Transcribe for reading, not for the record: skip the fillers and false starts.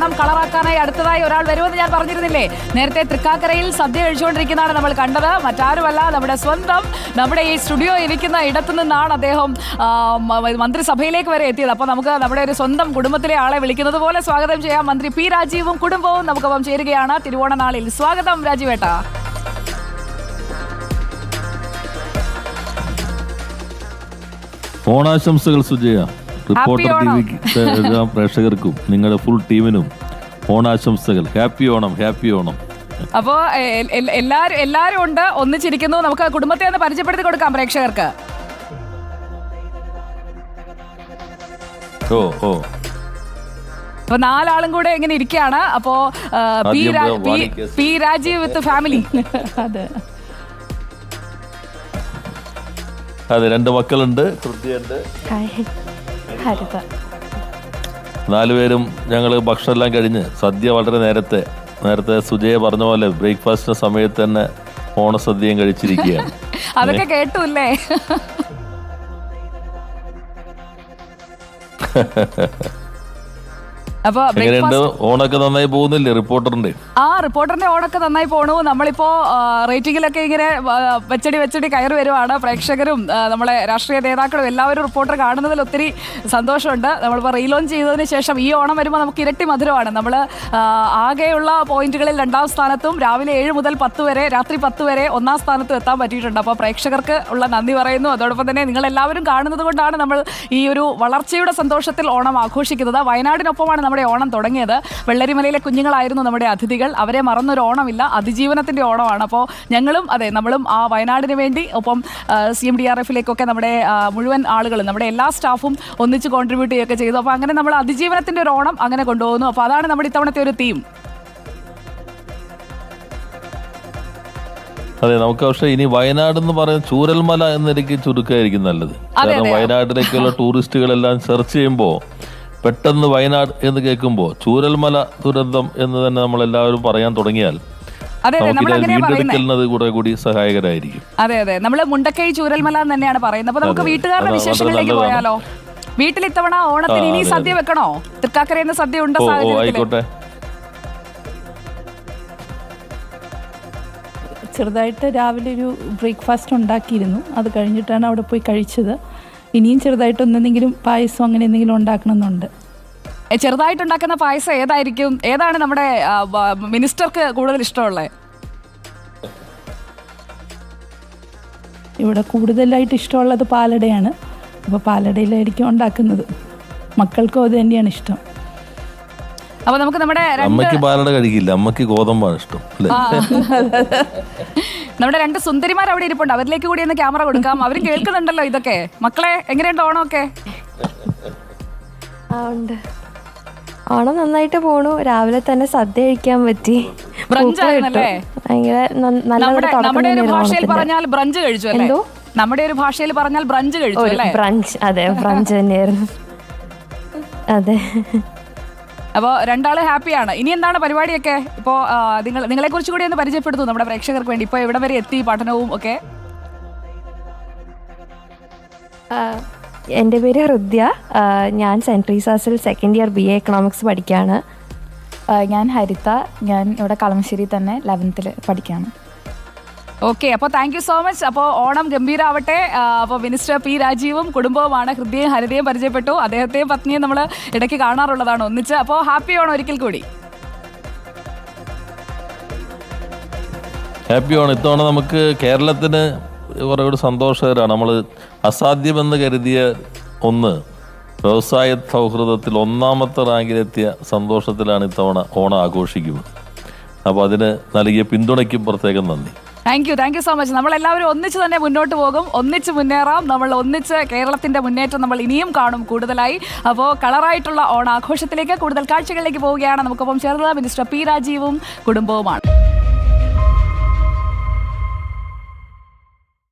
ഓണം കളറാക്കാനായി അടുത്തതായി ഒരാൾ വരുമെന്ന് ഞാൻ പറഞ്ഞിരുന്നില്ലേ. നേരത്തെ തൃക്കാക്കരയിൽ സദ്യ കഴിച്ചുകൊണ്ടിരിക്കുന്നതാണ് നമ്മൾ കണ്ടത്. മറ്റാരുമല്ല, നമ്മുടെ സ്വന്തം നമ്മുടെ ഈ സ്റ്റുഡിയോ ഇരിക്കുന്ന ഇടത്തു നിന്നാണ് അദ്ദേഹം മന്ത്രിസഭയിലേക്ക് വരെ എത്തിയത്. അപ്പോൾ നമുക്ക് നമ്മുടെ ഒരു സ്വന്തം കുടുംബത്തിലെ ആളെ വിളിക്കുന്നത് പോലെ സ്വാഗതം ചെയ്യാം. മന്ത്രി പി രാജീവും കുടുംബവും നമുക്കൊപ്പം ചേരുകയാണ് തിരുവോണ നാളിൽ. സ്വാഗതം രാജീവേട്ട. ഓണാശംസകൾ സുജയ. റിപ്പോർട്ടർ ടിവിക്ക് പ്രേക്ഷകർക്കും നിങ്ങളുടെ ഫുൾ ടീമിനും ഓണാശംസകൾ. Happy Onam, happy Onam. അപ്പോ എല്ലാരും ഉണ്ട്, ഒന്നിച്ചിരിക്കുന്നു. നമുക്ക് കുടുംബത്തെ ഒന്ന് പരിചയപ്പെടുത്തി കൊടുക്കാം പ്രേക്ഷകർക്ക്. അപ്പൊ 4 ആളും കൂടെ ഇങ്ങനെ ഇരിക്കുകയാണ്. അപ്പോ പി രാജീവ് വിത്ത് ഫാമിലി. അതെ, 2 മക്കളുണ്ട്, ഹൃദയുണ്ട്. 4 പേരും ഞങ്ങള് ഭക്ഷണം എല്ലാം കഴിഞ്ഞ് സദ്യ വളരെ നേരത്തെ സുജയ പറഞ്ഞ പോലെ ബ്രേക്ക്ഫാസ്റ്റിന്റെ സമയത്ത് തന്നെ ഓണസദ്യയും കഴിച്ചിരിക്കുകയാണ്. അതൊക്കെ കേട്ടൂല്ലേ? അപ്പൊ ഓണൊക്കെ നന്നായി പോകുന്നില്ലേ റിപ്പോർട്ടറിന്റെ? റിപ്പോർട്ടറിന്റെ ഓണൊക്കെ നന്നായി പോണു. നമ്മളിപ്പോ റേറ്റിംഗിലൊക്കെ ഇങ്ങനെ വെച്ചടി കയറി വരുവാണ്. പ്രേക്ഷകരും നമ്മളെ രാഷ്ട്രീയ നേതാക്കളും എല്ലാവരും റിപ്പോർട്ടർ കാണുന്നതിൽ ഒത്തിരി സന്തോഷമുണ്ട്. നമ്മളിപ്പോ റീലോഞ്ച് ചെയ്തതിന് ശേഷം ഈ ഓണം വരുമ്പോൾ നമുക്ക് ഇരട്ടി മധുരമാണ്. നമ്മൾ ആകെയുള്ള പോയിന്റുകളിൽ 2ാം സ്ഥാനത്തും രാവിലെ 7 മുതൽ 10 വരെ, രാത്രി 10 വരെ 1ാം സ്ഥാനത്തും എത്താൻ പറ്റിയിട്ടുണ്ട്. അപ്പോൾ പ്രേക്ഷകർക്ക് ഉള്ള നന്ദി പറയുന്നു. അതോടൊപ്പം തന്നെ നിങ്ങൾ എല്ലാവരും കാണുന്നത് കൊണ്ടാണ് നമ്മൾ ഈ ഒരു വളർച്ചയുടെ സന്തോഷത്തിൽ ഓണം ആഘോഷിക്കുന്നത്. വയനാടിനൊപ്പമാണ് നമ്മുടെ ഓണം തുടങ്ങിയത്. വെള്ളരിമലയിലെ കുഞ്ഞുങ്ങളായിരുന്നു നമ്മുടെ അതിഥികൾ. അവരെ മറന്നൊരു ഓണമില്ല, അതിജീവനത്തിന്റെ ഓണമാണ്. അപ്പോൾ നമ്മളും ആ വയനാടിന് വേണ്ടി ഒപ്പം CMDRFിലേക്കൊക്കെ നമ്മുടെ മുഴുവൻ ആളുകളും നമ്മുടെ എല്ലാ സ്റ്റാഫും ഒന്നിച്ച് കോൺട്രിബ്യൂട്ട് ചെയ്യുകയൊക്കെ ചെയ്തു. അപ്പോൾ അങ്ങനെ നമ്മൾ അതിജീവനത്തിന്റെ ഒരു ഓണം അങ്ങനെ കൊണ്ടുപോകുന്നു. അപ്പോൾ അതാണ് നമ്മുടെ ഇത്തവണത്തെ ഒരു തീം. അതെ, നമുക്ക് പക്ഷേ ഇനി വയനാട് എന്ന് പറയുന്ന ചൂരൽമല എന്നൊരിക്കൽ ചുരുക്കമായിരിക്കും നല്ലത്. കാരണം വയനാട്ടിലേക്കുള്ള ടൂറിസ്റ്റുകളെല്ലാം സെർച്ച് ചെയ്യുമ്പോൾ പെട്ടെന്ന് വയനാട് എന്ന് കേൾക്കുമ്പോൾ ചൂരൽമല ദുരന്തം എന്ന് തന്നെ നമ്മളെല്ലാവരും പറയാൻ തുടങ്ങിയാൽ വീണ്ടെടുക്കുന്നത് കൂടി സഹായകരായിരിക്കും. അതെ, നമ്മൾ മുണ്ടക്കൈ ചൂരൽമല എന്ന് തന്നെയാണ് പറയുന്നത്. അപ്പൊ നമുക്ക് വീട്ടുകാരുടെ വിശേഷങ്ങളിലേക്ക് പോയാലോ? വീട്ടിൽ ഇത്തവണ ഓണത്തിന് ഇനി സദ്യ വെക്കണോ? തൃക്കാക്കരയിൽ സദ്യ ഉണ്ടോ? ആയിക്കോട്ടെ. ചെറുതായിട്ട് രാവിലെ ഒരു ബ്രേക്ക്ഫാസ്റ്റ് ഉണ്ടാക്കിയിരുന്നു. അത് കഴിഞ്ഞിട്ടാണ് അവിടെ പോയി കഴിച്ചത്. ഇനിയും ചെറുതായിട്ട് എന്തെങ്കിലും പായസം അങ്ങനെ എന്തെങ്കിലും ഉണ്ടാക്കണമെന്നുണ്ട്. ചെറുതായിട്ടുണ്ടാക്കുന്ന പായസം ഏതായിരിക്കും? ഏതാണ് നമ്മുടെ മിനിസ്റ്റർക്ക് കൂടുതൽ ഇഷ്ടമുള്ളത്? ഇവിടെ കൂടുതലായിട്ട് ഇഷ്ടമുള്ളത് പാലടയാണ്. അപ്പോൾ പാലടയിലായിരിക്കും ഉണ്ടാക്കുന്നത്. മക്കൾക്കും അത് തന്നെയാണ് ഇഷ്ടം. അപ്പൊ നമുക്ക് നമ്മുടെ അമ്മയ്ക്ക് പാലട കഴിക്കില്ല, അമ്മയ്ക്ക് ഗോതമ്പാണ് ഇഷ്ടം. നമ്മുടെ 2 സുന്ദരിമാർ അവിടെ ഇരിപ്പുണ്ട്. അവരിലേക്ക് കൂടി ഒന്ന് ക്യാമറ കൊടുക്കാം. അവരും കേൾക്കുന്നുണ്ടല്ലോ ഇതൊക്കെ. മക്കളെ, എങ്ങനെയുണ്ട് ഓണമൊക്കെ? ഓണം നന്നായിട്ട് പോണു. രാവിലെ തന്നെ സദ്യ കഴിക്കാൻ പറ്റി. നമ്മുടെ ഒരു ഭാഷയിൽ പറഞ്ഞാൽ ബ്രഞ്ച് കഴിച്ചു അല്ലേ? നമ്മുടെ ഒരു ഭാഷയിൽ പറഞ്ഞാൽ ബ്രഞ്ച് കഴിച്ചു അല്ലേ? ബ്രഞ്ച്, അതെ, ബ്രഞ്ച് തന്നെയായിരുന്നു. അതെ. അപ്പോൾ 2 ആള് ഹാപ്പിയാണ്. ഇനി എന്താണ് പരിപാടിയൊക്കെ? ഇപ്പോൾ നിങ്ങളെ കുറിച്ച് കൂടി ഒന്ന് പരിചയപ്പെടുത്തു നമ്മുടെ പ്രേക്ഷകർക്ക് വേണ്ടി. ഇപ്പോൾ എവിടെ വരെ എത്തി പഠനവും ഒക്കെ? എൻ്റെ പേര് ഹൃദ്യ. ഞാൻ സെൻറ്റ് ട്രീസാസിൽ 2nd ഇയർ BA എക്കണോമിക്സ് പഠിക്കുകയാണ്. ഞാൻ ഹരിത. ഞാൻ ഇവിടെ കളമശ്ശേരി തന്നെ 11th പഠിക്കുകയാണ്. ഓക്കെ, അപ്പോൾ താങ്ക് യു സോ മച്ച്. അപ്പോൾ ഓണം ഗംഭീരാവട്ടെ. അപ്പോൾ മിനിസ്റ്റർ പി രാജീവും കുടുംബവുമാണ്. ഹൃദയയും ഹരിതയും പരിചയപ്പെട്ടു. അദ്ദേഹത്തെയും പത്നിയും നമ്മൾ ഇടയ്ക്ക് കാണാറുള്ളതാണ് ഒന്നിച്ച്. അപ്പോൾ ഹാപ്പി ഓണം ഒരിക്കൽ കൂടി. ഹാപ്പി ഓണം. ഇത്തവണ നമുക്ക് കേരളത്തിന് കുറേ സന്തോഷകരമാണ്. നമ്മൾ അസാധ്യമെന്ന് കരുതിയ ഒന്ന് വ്യവസായ സൗഹൃദത്തിൽ 1ാമത്തെ റാങ്കിലെത്തിയ സന്തോഷത്തിലാണ് ഇത്തവണ ഓണം ആഘോഷിക്കുന്നത്. അപ്പോൾ അതിന് നൽകിയ പിന്തുണയ്ക്കും പ്രത്യേകം നന്ദി. Thank you so much. നമ്മളെല്ലാവരും ഒന്നിച്ച് തന്നെ മുന്നോട്ട് പോകും, ഒന്നിച്ച് മുന്നേറാം. നമ്മൾ ഒന്നിച്ച് കേരളത്തിന്റെ മുന്നേറ്റം നമ്മൾ ഇനിയും കാണും കൂടുതലായി. അപ്പോൾ കളറായിട്ടുള്ള ഓണാഘോഷത്തിലേക്ക് കൂടുതൽ കാഴ്ചകളിലേക്ക് പോവുകയാണ്. നമുക്കൊപ്പം ചേർന്നത് മിനിസ്റ്റർ പി രാജീവും കുടുംബവുമാണ്.